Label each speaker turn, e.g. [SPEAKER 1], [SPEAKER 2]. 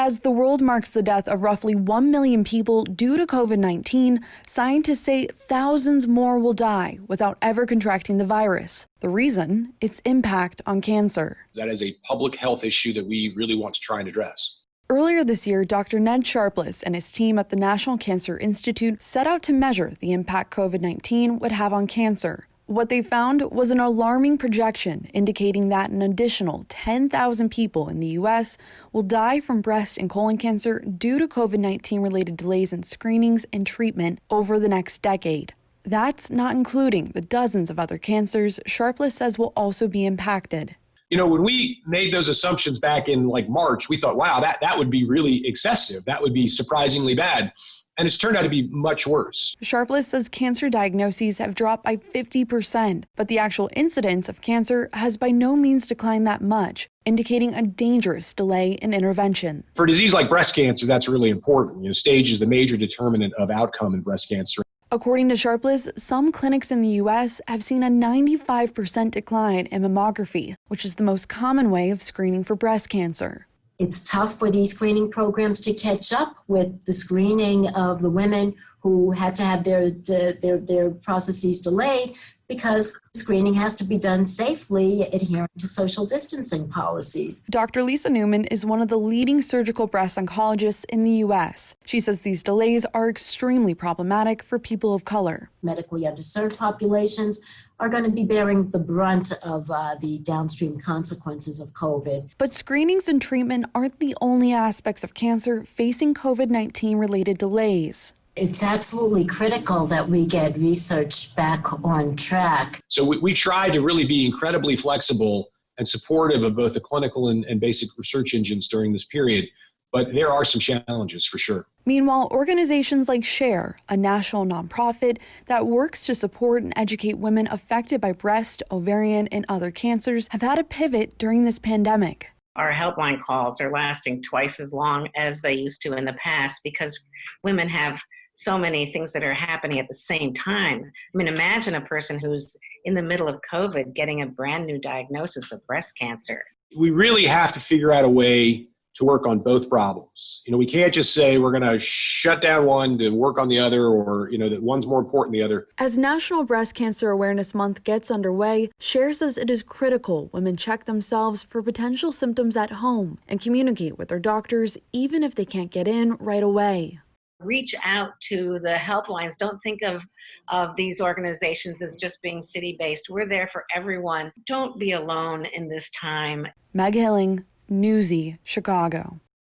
[SPEAKER 1] As the world marks the death of roughly 1 million people due to COVID-19, scientists say thousands more will die without ever contracting the virus. The reason? Its impact on cancer.
[SPEAKER 2] That is a public health issue that we really want to try and address.
[SPEAKER 1] Earlier this year, Dr. Ned Sharpless and his team at the National Cancer Institute set out to measure the impact COVID-19 would have on cancer. What they found was an alarming projection indicating that an additional 10,000 people in the U.S. will die from breast and colon cancer due to COVID-19 related delays in screenings and treatment over the next decade. That's not including the dozens of other cancers Sharpless says will also be impacted.
[SPEAKER 2] You know, when we made those assumptions back in March, we thought, wow, that would be really excessive. That would be surprisingly bad. And it's turned out to be much worse.
[SPEAKER 1] Sharpless says cancer diagnoses have dropped by 50%, but the actual incidence of cancer has by no means declined that much, indicating a dangerous delay in intervention.
[SPEAKER 2] For a disease like breast cancer, that's really important. You know, stage is the major determinant of outcome in breast cancer.
[SPEAKER 1] According to Sharpless, some clinics in the U.S. have seen a 95% decline in mammography, which is the most common way of screening for breast cancer.
[SPEAKER 3] It's tough for these screening programs to catch up with the screening of the women who had to have their processes delayed because screening has to be done safely, adhering to social distancing policies.
[SPEAKER 1] Dr. Lisa Newman is one of the leading surgical breast oncologists in the U.S. She says these delays are extremely problematic for people of color.
[SPEAKER 3] Medically underserved populations are going to be bearing the brunt of the downstream consequences of COVID.
[SPEAKER 1] But screenings and treatment aren't the only aspects of cancer facing COVID-19 related delays.
[SPEAKER 3] It's absolutely critical that we get research back on track.
[SPEAKER 2] So we try to really be incredibly flexible and supportive of both the clinical and basic research engines during this period. But there are some challenges for sure.
[SPEAKER 1] Meanwhile, organizations like SHARE, a national nonprofit that works to support and educate women affected by breast, ovarian, and other cancers, have had to pivot during this pandemic.
[SPEAKER 4] Our helpline calls are lasting twice as long as they used to in the past because women have so many things that are happening at the same time. I mean, imagine a person who's in the middle of COVID getting a brand new diagnosis of breast cancer.
[SPEAKER 2] We really have to figure out a way to work on both problems. You know, we can't just say we're going to shut down one to work on the other, or, you know, that one's more important than the other.
[SPEAKER 1] As National Breast Cancer Awareness Month gets underway, SHARE says it is critical women check themselves for potential symptoms at home and communicate with their doctors even if they can't get in right away.
[SPEAKER 4] Reach out to the helplines. Don't think of these organizations as just being city-based. We're there for everyone. Don't be alone in this time.
[SPEAKER 1] Meg Hilling, Newsy, Chicago.